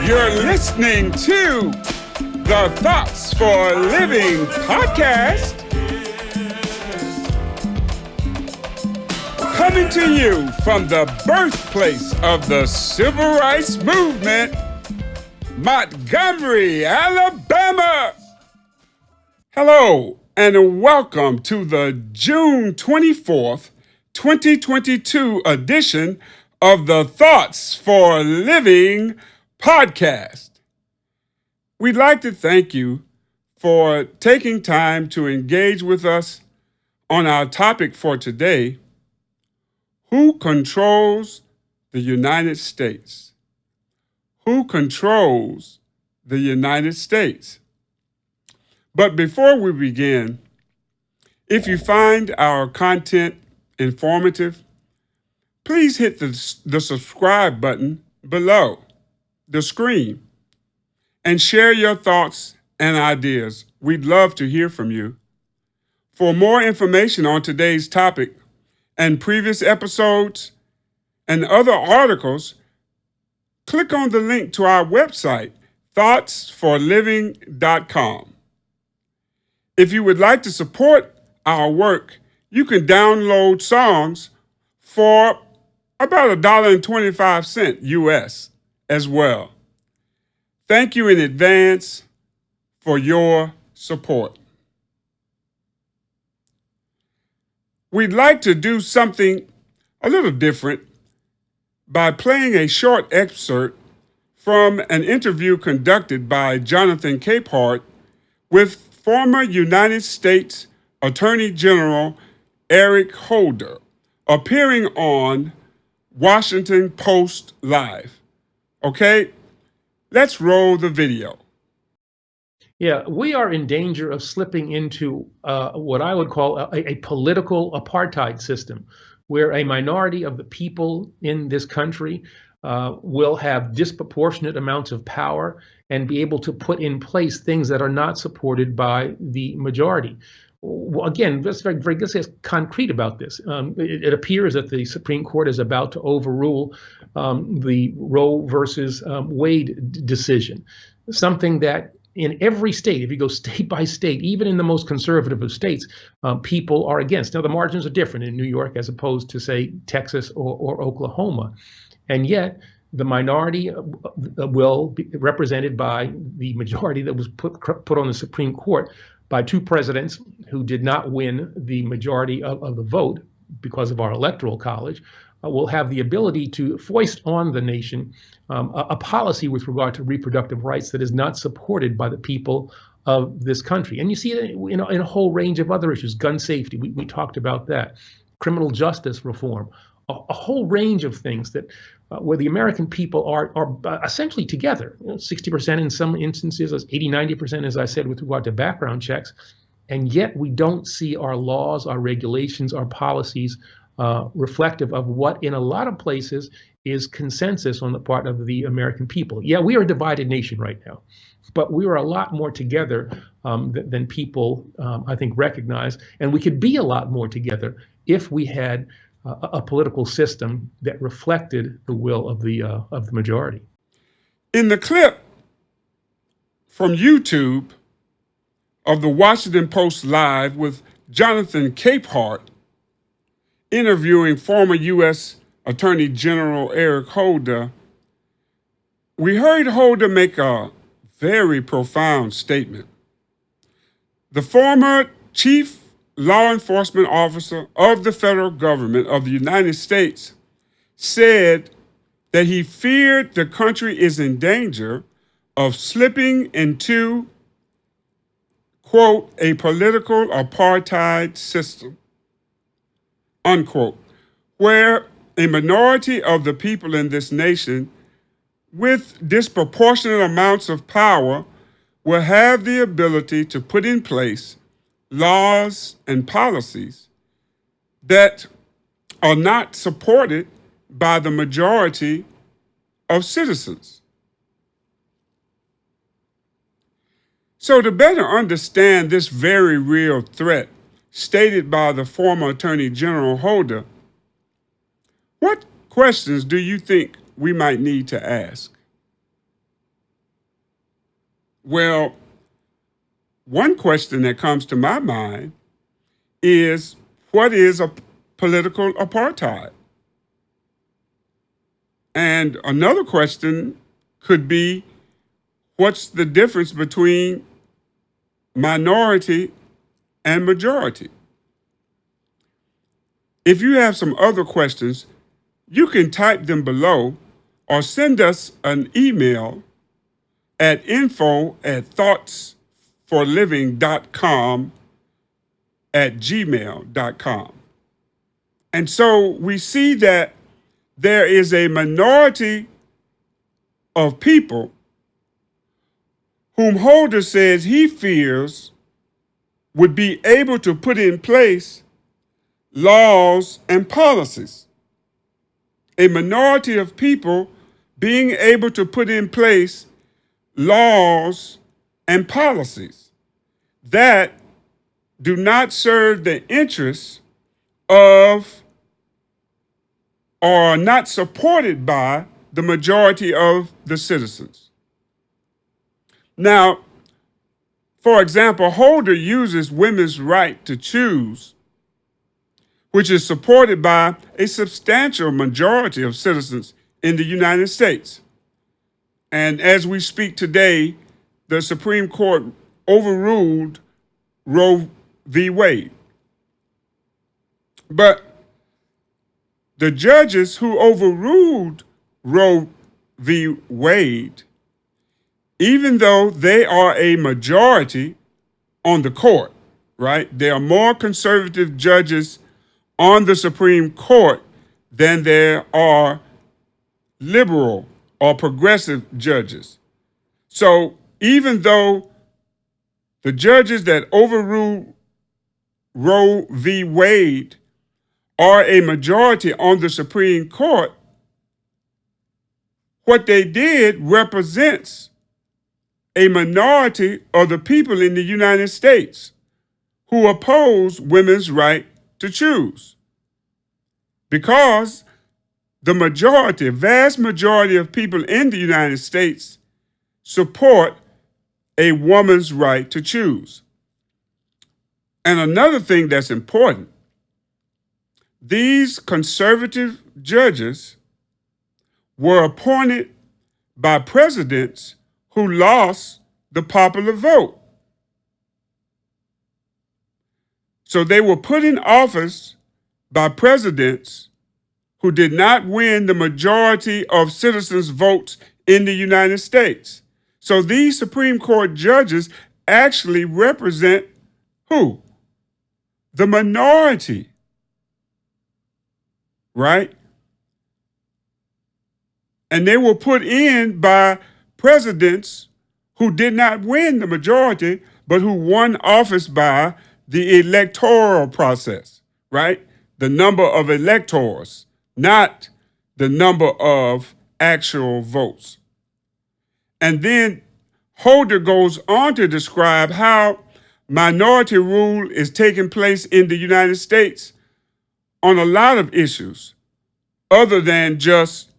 You're listening to the Thoughts for Living podcast, coming to you from the birthplace of the Civil Rights Movement, Montgomery, Alabama. Hello, and welcome to the June 24th, 2022 edition of the Thoughts for Living podcast. We'd like to thank you for taking time to engage with us on our topic for today: who controls the United States? Who controls the United States? But before we begin, if you find our content informative, please hit the subscribe button below the screen and share your thoughts and ideas. We'd love to hear from you. For more information on today's topic and previous episodes and other articles, click on the link to our website, thoughtsforliving.com. If you would like to support our work, you can download songs for about $1.25 US as well. Thank you in advance for your support. We'd like to do something a little different by playing a short excerpt from an interview conducted by Jonathan Capehart with former United States Attorney General Eric Holder, appearing on Washington Post Live. Okay, let's roll the video. Yeah, we are in danger of slipping into what I would call a political apartheid system, where a minority of the people in this country will have disproportionate amounts of power and be able to put in place things that are not supported by the majority. Well, again, let's get concrete about this. It appears that the Supreme Court is about to overrule the Roe versus Wade decision, something that in every state, if you go state by state, even in the most conservative of states, people are against. Now, the margins are different in New York as opposed to, say, Texas or Oklahoma. And yet, the minority will be represented by the majority that was put on the Supreme Court by two presidents who did not win the majority of the vote because of our electoral college, will have the ability to foist on the nation a policy with regard to reproductive rights that is not supported by the people of this country. And you see it in a whole range of other issues. Gun safety, we talked about that. Criminal justice reform, a whole range of things that where the American people are essentially together, 60% in some instances, 80, 90%, as I said, with regard to background checks. And yet we don't see our laws, our regulations, our policies reflective of what in a lot of places is consensus on the part of the American people. Yeah, we are a divided nation right now, but we are a lot more together than people, I think, recognize. And we could be a lot more together if we had a political system that reflected the will of the majority. In the clip from YouTube of the Washington Post Live with Jonathan Capehart interviewing former U.S. Attorney General Eric Holder, we heard Holder make a very profound statement. The former chief law enforcement officer of the federal government of the United States said that he feared the country is in danger of slipping into, quote, a political apartheid system, unquote, where a minority of the people in this nation with disproportionate amounts of power will have the ability to put in place laws and policies that are not supported by the majority of citizens. So to better understand this very real threat stated by the former Attorney General Holder, what questions do you think we might need to ask? Well, one question that comes to my mind is, what is a political apartheid? And another question could be, what's the difference between minority and majority? If you have some other questions, you can type them below or send us an email at info@thoughtsforliving.com at gmail.com. And so we see that there is a minority of people whom Holder says he fears would be able to put in place laws and policies. A minority of people being able to put in place laws and policies that do not serve the interests of or are not supported by the majority of the citizens. Now, for example, Holder uses women's right to choose, which is supported by a substantial majority of citizens in the United States. And as we speak today, the Supreme Court overruled Roe v. Wade. But the judges who overruled Roe v. Wade, even though they are a majority on the court, right? There are more conservative judges on the Supreme Court than there are liberal or progressive judges. So even though the judges that overruled Roe v. Wade are a majority on the Supreme Court, what they did represents a minority of the people in the United States who oppose women's right to choose. Because the majority, vast majority of people in the United States support a woman's right to choose. And another thing that's important, these conservative judges were appointed by presidents who lost the popular vote. So they were put in office by presidents who did not win the majority of citizens' votes in the United States. So these Supreme Court judges actually represent who? The minority, right? And they were put in by presidents who did not win the majority, but who won office by the electoral process, right? The number of electors, not the number of actual votes. And then Holder goes on to describe how minority rule is taking place in the United States on a lot of issues, other than just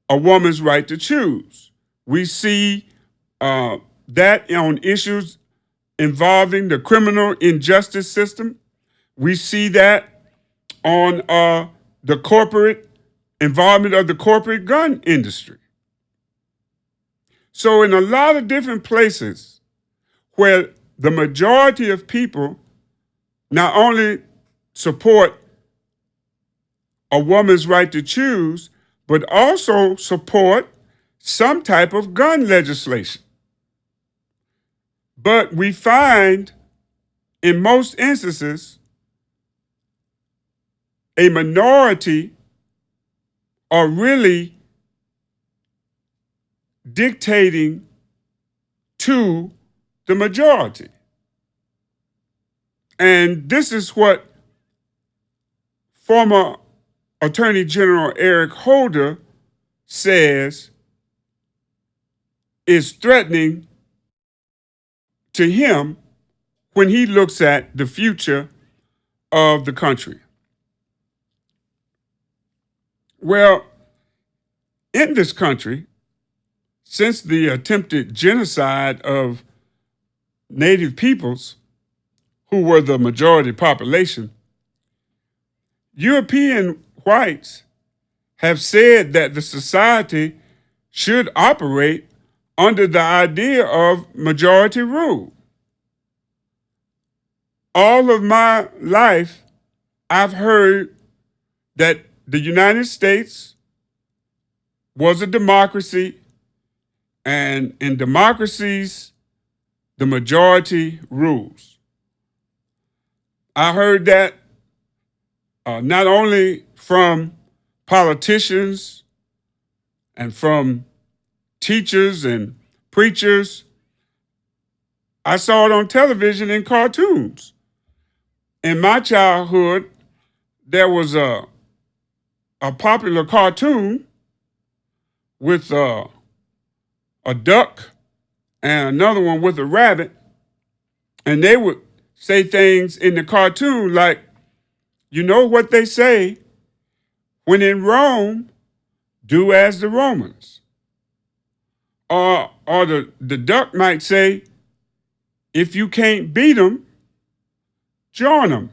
a woman's right to choose. We see that on issues involving the criminal injustice system. We see that on the corporate involvement of the corporate gun industry. So in a lot of different places where the majority of people not only support a woman's right to choose, but also support some type of gun legislation. But we find in most instances, a minority are really dictating to the majority. And this is what former Attorney General Eric Holder says is threatening to him when he looks at the future of the country. Well, in this country, since the attempted genocide of native peoples, who were the majority population, European whites have said that the society should operate under the idea of majority rule. All of my life, I've heard that the United States was a democracy, and in democracies, the majority rules. I heard that not only from politicians and from teachers and preachers, I saw it on television in cartoons. In my childhood, there was a popular cartoon with a duck and another one with a rabbit, and they would say things in the cartoon like, you know what they say, when in Rome, do as the Romans. Or the duck might say, if you can't beat them, join them.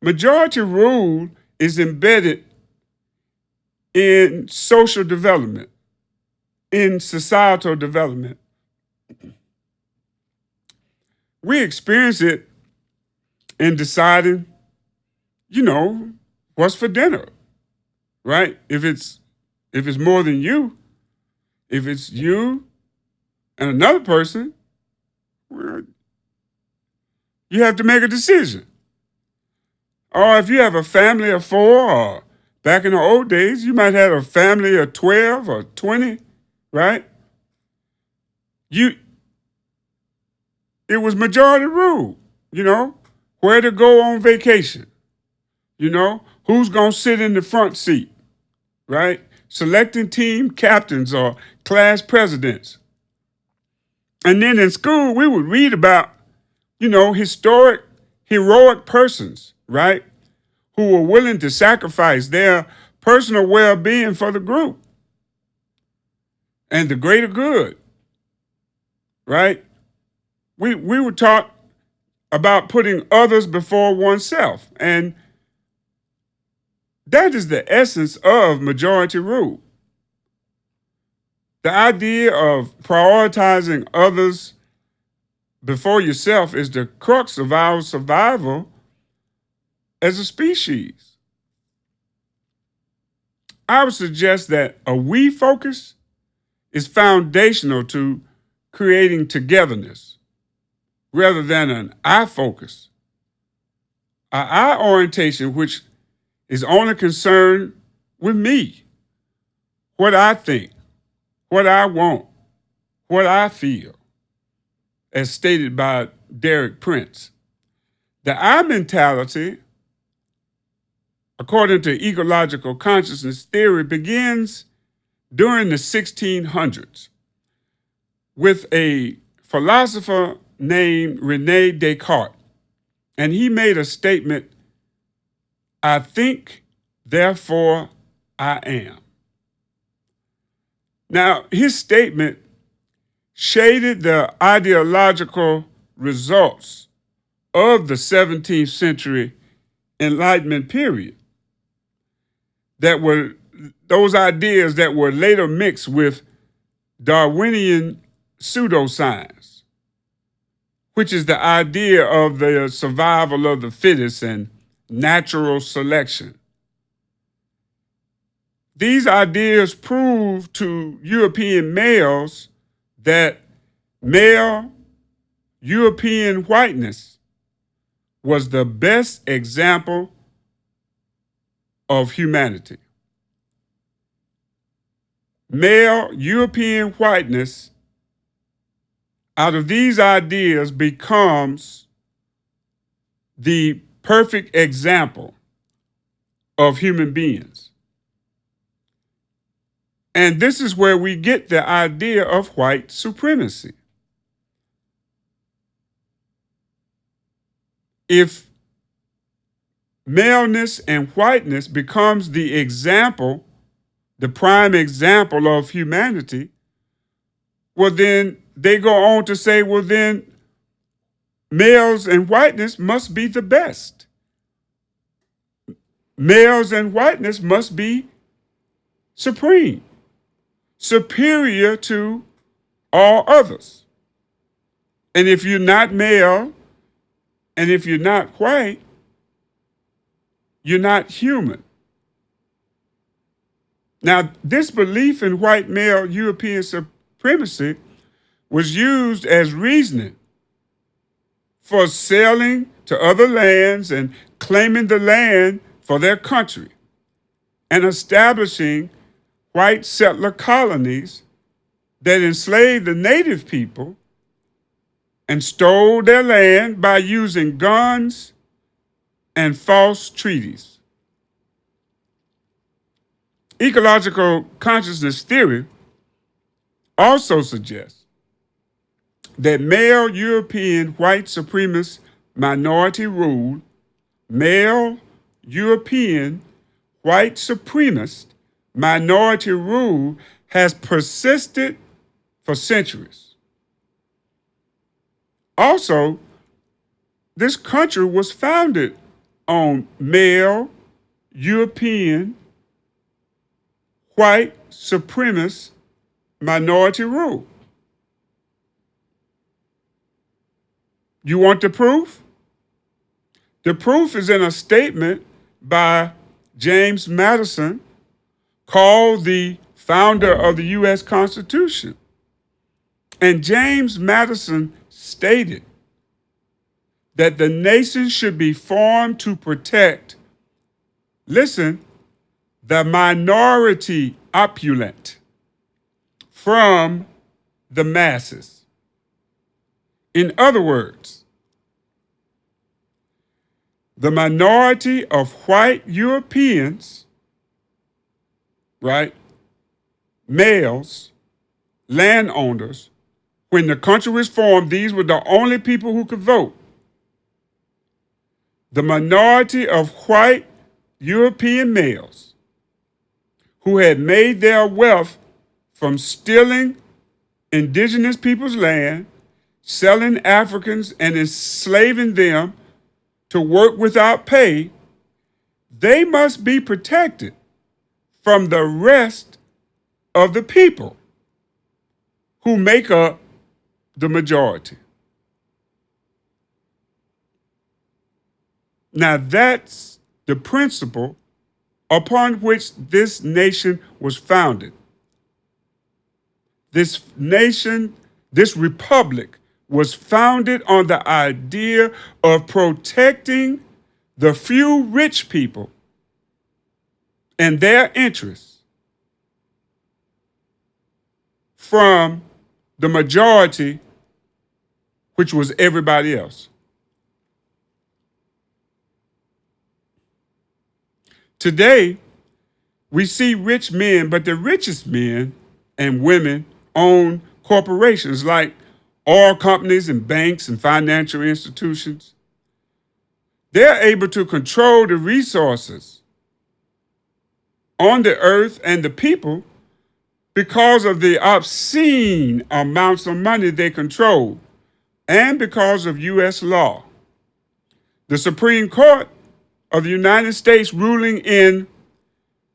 Majority rule is embedded in social development, in societal development. We experience it in deciding, what's for dinner, right? If it's more than you, if it's you and another person, well, you have to make a decision. Or if you have a family of 4, or back in the old days, you might have a family of 12 or 20, right? It was majority rule, where to go on vacation, who's going to sit in the front seat, right? Selecting team captains or class presidents. And then in school, we would read about, heroic persons, right? Who were willing to sacrifice their personal well-being for the group and the greater good, right? We were taught about putting others before oneself, and that is the essence of majority rule. The idea of prioritizing others before yourself is the crux of our survival as a species. I would suggest that a we focus is foundational to creating togetherness rather than an I focus. An I orientation, which is only concerned with me, what I think, what I want, what I feel, as stated by Derek Prince. The I mentality, according to ecological consciousness theory, begins during the 1600s with a philosopher named Rene Descartes. And he made a statement, I think, therefore I am. Now, his statement shaded the ideological results of the 17th century Enlightenment period that were those ideas that were later mixed with Darwinian pseudoscience, which is the idea of the survival of the fittest and natural selection. These ideas prove to European males that male European whiteness was the best example of humanity. Male European whiteness, out of these ideas, becomes the perfect example of human beings. And this is where we get the idea of white supremacy. If maleness and whiteness becomes the example, the prime example of humanity, well then they go on to say, well, then males and whiteness must be the best. Males and whiteness must be supreme, superior to all others. And if you're not male and if you're not white, you're not human. Now, this belief in white male European supremacy was used as reasoning for sailing to other lands and claiming the land for their country and establishing white settler colonies that enslaved the native people and stole their land by using guns and false treaties. Ecological consciousness theory also suggests that male European white supremacist minority rule, male European white supremacist minority rule has persisted for centuries. Also, this country was founded on male European white supremacist minority rule. You want the proof? The proof is in a statement by James Madison, called the founder of the U.S. Constitution. And James Madison stated that the nation should be formed to protect, listen, the minority opulent from the masses. In other words, the minority of white Europeans, right, males, landowners, when the country was formed, these were the only people who could vote. The minority of white European males who had made their wealth from stealing indigenous people's land, selling Africans and enslaving them to work without pay, they must be protected from the rest of the people who make up the majority. Now that's the principle upon which this nation was founded. This nation, this republic, was founded on the idea of protecting the few rich people and their interests from the majority, which was everybody else. Today, we see rich men, but the richest men and women own corporations like oil companies and banks and financial institutions. They're able to control the resources on the earth and the people because of the obscene amounts of money they control and because of U.S. law. The Supreme Court of the United States ruling in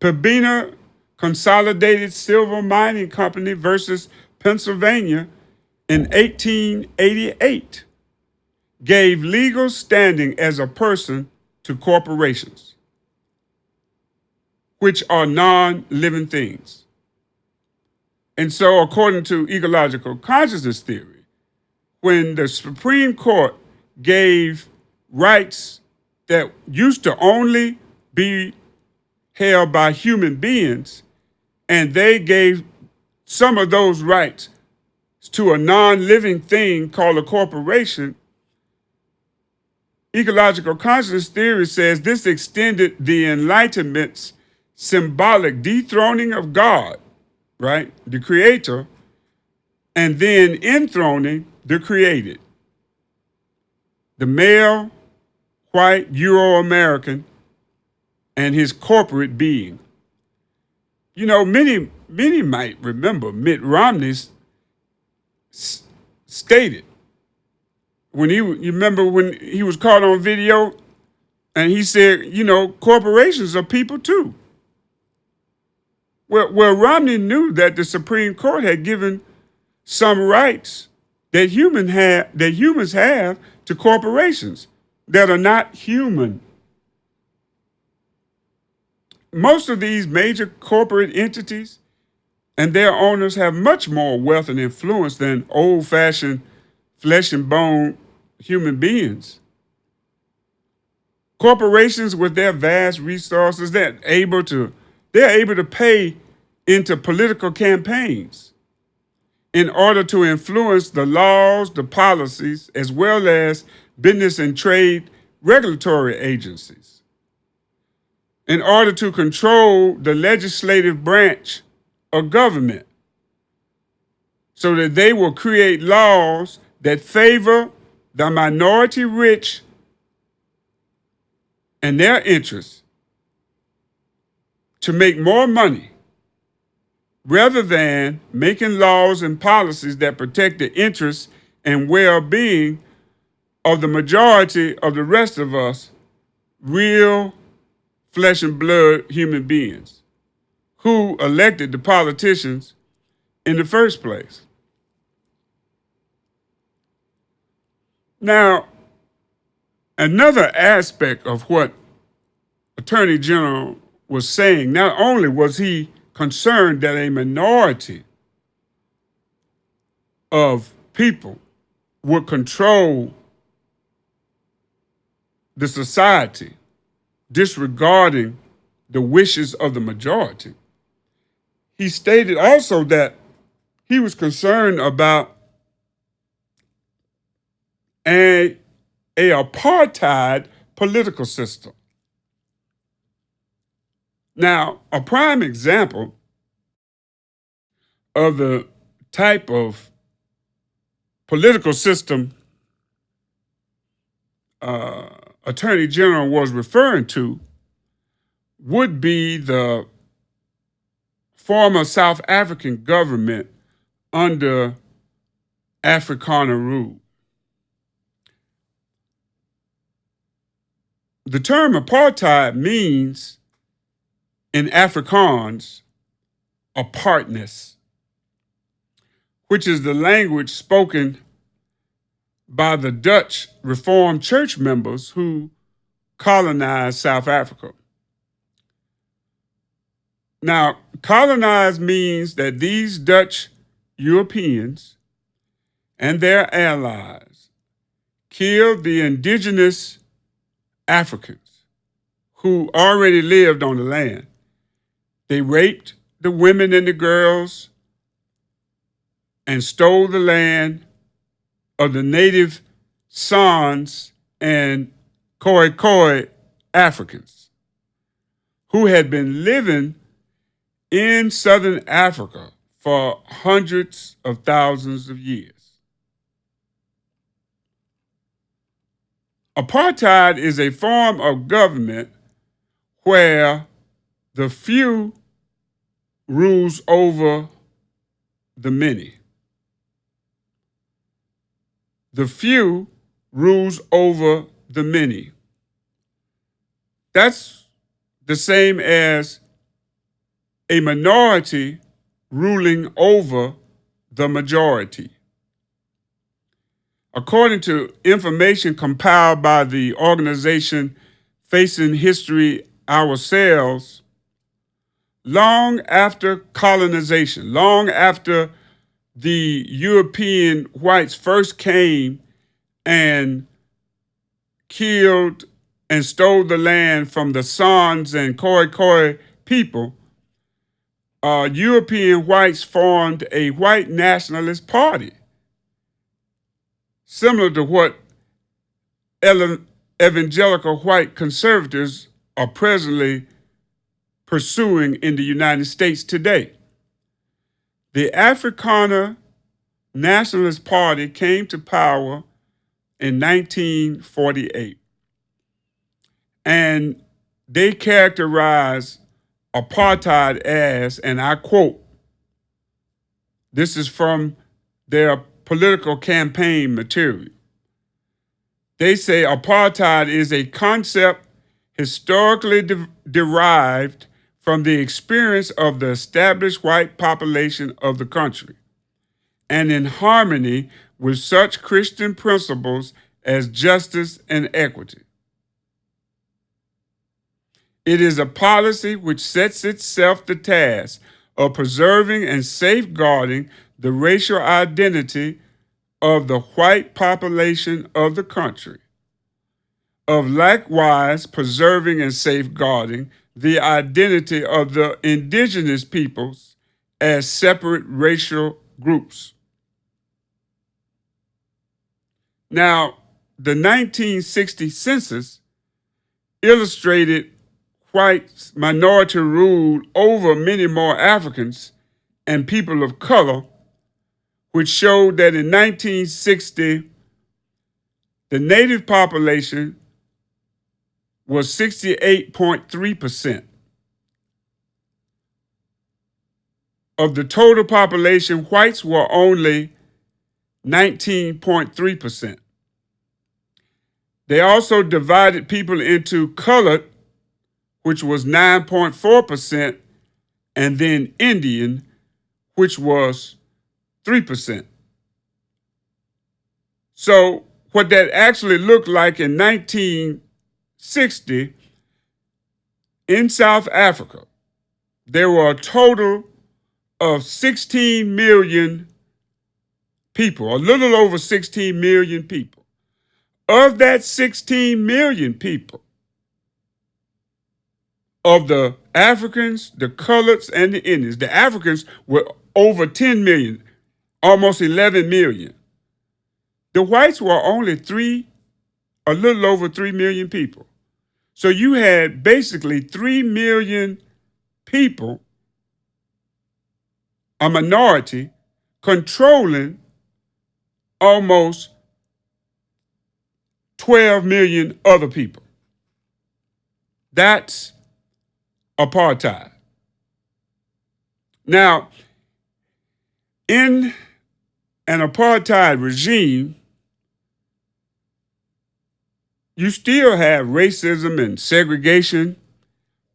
Pembina Consolidated Silver Mining Company versus Pennsylvania in 1888 gave legal standing as a person to corporations, which are non-living things. And so, according to ecological consciousness theory, when the Supreme Court gave rights that used to only be held by human beings, and they gave some of those rights to a non-living thing called a corporation, ecological consciousness theory says this extended the Enlightenment's symbolic dethroning of God, right, the creator, and then enthroning the created. The male, white, Euro-American, and his corporate being. You know, many might remember Mitt Romney's stated when you remember when he was caught on video and he said, corporations are people too. Well, Romney knew that the Supreme Court had given some rights that humans have to corporations that are not human. Most of these major corporate entities and their owners have much more wealth and influence than old-fashioned flesh and bone human beings. Corporations with their vast resources, they're able to pay into political campaigns in order to influence the laws, the policies, as well as business and trade regulatory agencies, in order to control the legislative branch of government, so that they will create laws that favor the minority rich and their interests to make more money, rather than making laws and policies that protect the interests and well-being of the majority of the rest of us, real flesh and blood human beings who elected the politicians in the first place. Now, another aspect of what Attorney General was saying, not only was he concerned that a minority of people would control the society, disregarding the wishes of the majority, he stated also that he was concerned about a apartheid political system. Now, a prime example of the type of political system Attorney General was referring to would be the former South African government under Afrikaner rule. The term apartheid means, in Afrikaans, apartness, which is the language spoken by the Dutch Reformed Church members who colonized South Africa. Now, colonized means that these Dutch Europeans and their allies killed the indigenous Africans who already lived on the land. They raped the women and the girls and stole the land of the native Sans and Khoikhoi Africans who had been living in Southern Africa for hundreds of thousands of years. Apartheid is a form of government where the few rules over the many. The few rules over the many. That's the same as a minority ruling over the majority. According to information compiled by the organization Facing History Ourselves, long after colonization, long after the European whites first came and killed and stole the land from the Sans and Khoikhoi people, European whites formed a white nationalist party, similar to what evangelical white conservatives are presently pursuing in the United States today. The Afrikaner Nationalist Party came to power in 1948, and they characterized apartheid as, and I quote, this is from their political campaign material. They say apartheid is a concept historically derived from the experience of the established white population of the country, and in harmony with such Christian principles as justice and equity. It is a policy which sets itself the task of preserving and safeguarding the racial identity of the white population of the country, of likewise preserving and safeguarding the identity of the indigenous peoples as separate racial groups. Now, the 1960 census illustrated white minority rule over many more Africans and people of color, which showed that in 1960, the native population was 68.3%. Of the total population, whites were only 19.3%. They also divided people into colored, which was 9.4%, and then Indian, which was 3%. So what that actually looked like in 1960, in South Africa, there were a total of 16 million people, a little over 16 million people. Of that 16 million people, of the Africans, the coloreds, and the Indians, the Africans were over 10 million, almost 11 million. The whites were only a little over 3 million people. So you had basically 3 million people, a minority, controlling almost 12 million other people. That's apartheid. Now, in an apartheid regime, you still have racism and segregation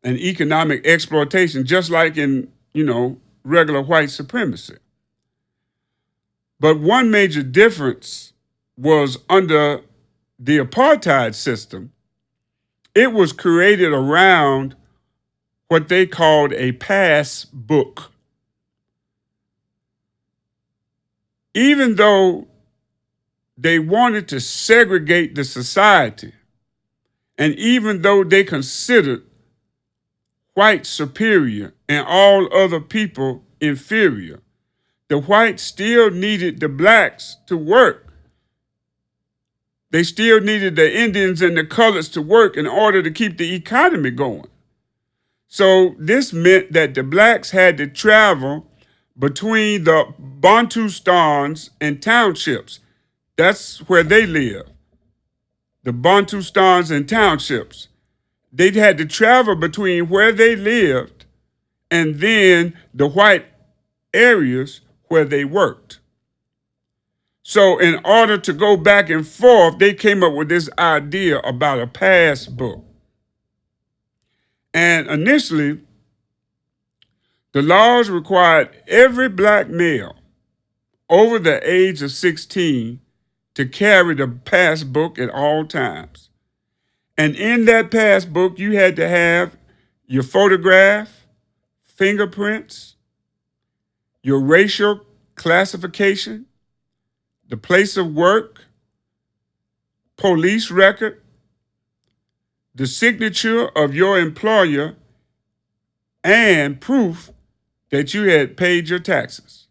and economic exploitation, just like in, regular white supremacy. But one major difference was under the apartheid system, it was created around what they called a pass book. Even though they wanted to segregate the society, and even though they considered whites superior and all other people inferior, the whites still needed the blacks to work. They still needed the Indians and the coloreds to work in order to keep the economy going. So this meant that the blacks had to travel between the Bantustans and townships. That's where they live. The Bantustans and townships. They had to travel between where they lived and then the white areas where they worked. So in order to go back and forth, they came up with this idea about a pass book. And initially, the laws required every black male over the age of 16 to carry the pass book at all times. And in that pass book, you had to have your photograph, fingerprints, your racial classification, the place of work, police record, the signature of your employer, and proof that you had paid your taxes.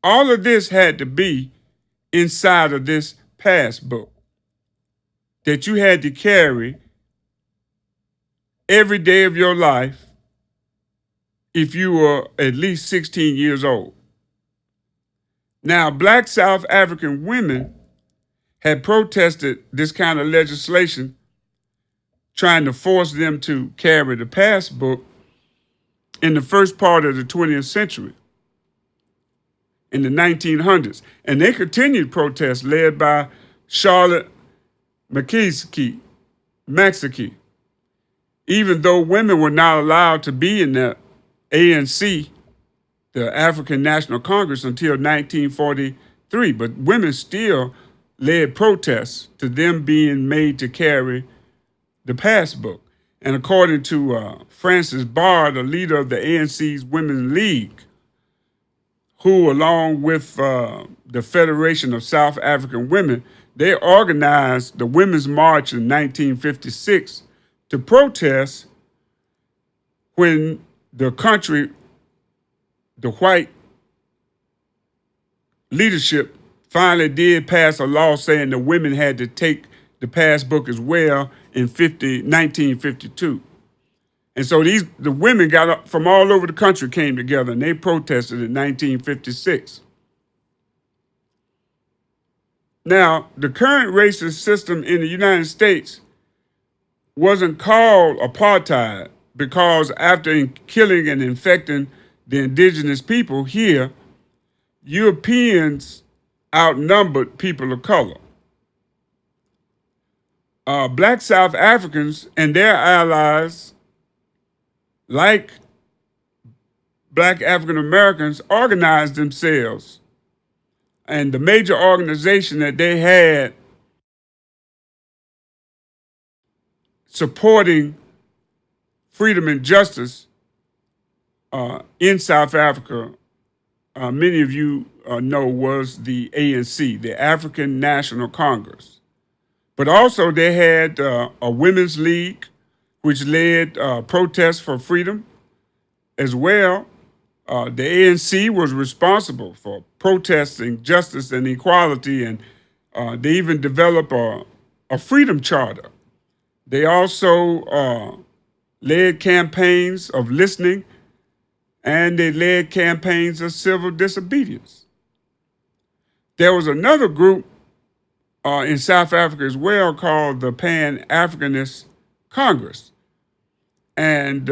All of this had to be inside of this pass book that you had to carry every day of your life if you were at least 16 years old. Now, black South African women had protested this kind of legislation, trying to force them to carry the pass book in the first part of the 20th century. in the 1900s. And they continued protests led by Charlotte McKeesky, even though women were not allowed to be in the ANC, the African National Congress, until 1943. But women still led protests to them being made to carry the passbook. And according to Frances Barr, the leader of the ANC's Women's League, who, along with the Federation of South African Women, they organized the Women's March in 1956 to protest when the country, the white leadership, finally did pass a law saying the women had to take the passbook as well in 1952. And so the women got up from all over the country, came together, and they protested in 1956. Now, the current racist system in the United States wasn't called apartheid because after killing and infecting the indigenous people here, Europeans outnumbered people of color. Black South Africans and their allies, like Black African Americans, organized themselves. And the major organization that they had supporting freedom and justice in South Africa, many of you know, was the ANC, the African National Congress. But also they had a women's league, which led protests for freedom as well. The ANC was responsible for protesting justice and equality, and they even developed a freedom charter. They also led campaigns of listening, and they led campaigns of civil disobedience. There was another group in South Africa as well called the Pan-Africanist Congress. And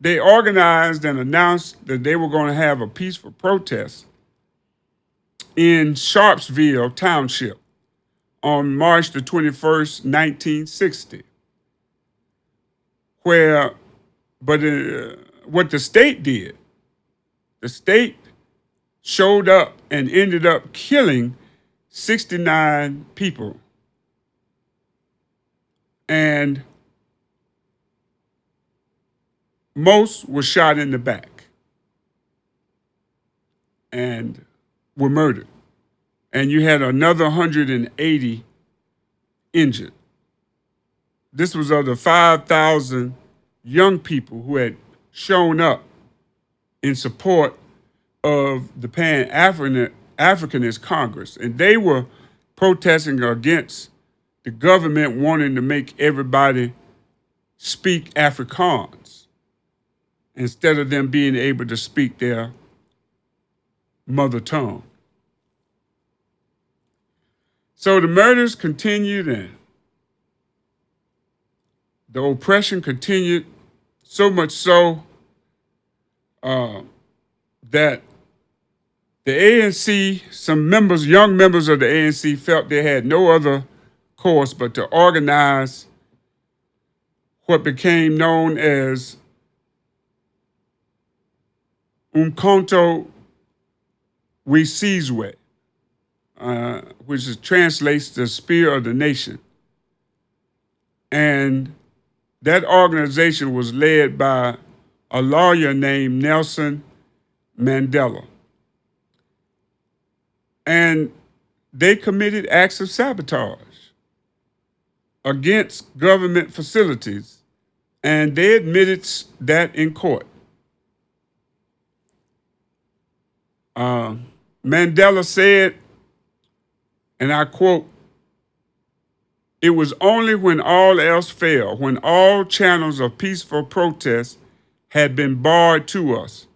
they organized and announced that they were going to have a peaceful protest in Sharpsville Township on March the 21st, 1960. What the state did, the state showed up and ended up killing 69 people. And most were shot in the back and were murdered. And you had another 180 injured. This was of the 5,000 young people who had shown up in support of the Pan-Africanist Congress. And they were protesting against the government wanting to make everybody speak Afrikaans instead of them being able to speak their mother tongue. So the murders continued and the oppression continued, so much so that the ANC, some members, young members of the ANC, felt they had no other course but to organize what became known as Umkhonto weSizwe, which translates the Spear of the Nation. And that organization was led by a lawyer named Nelson Mandela. And they committed acts of sabotage against government facilities, and they admitted that in court. Mandela said, and I quote, "It was only when all else failed, when all channels of peaceful protest had been barred to us,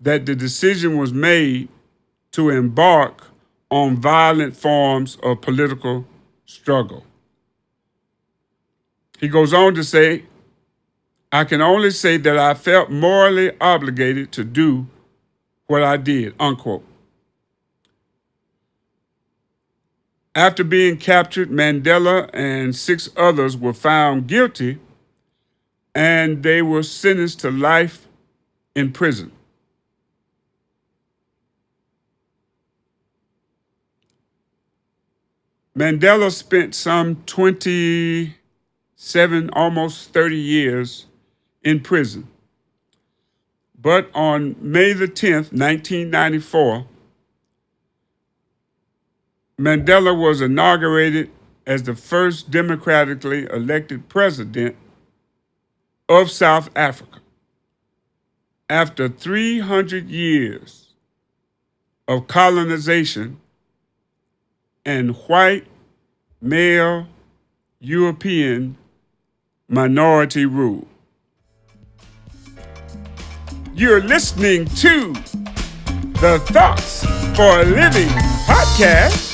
that the decision was made to embark on violent forms of political struggle." He goes on to say, "I can only say that I felt morally obligated to do what I did," unquote. After being captured, Mandela and 6 others were found guilty and they were sentenced to life in prison. Mandela spent some 27, almost 30 years in prison. But on May the 10th, 1994, Mandela was inaugurated as the first democratically elected president of South Africa. After 300 years of colonization and white, male, European minority rule. You're listening to the Thoughts for a Living podcast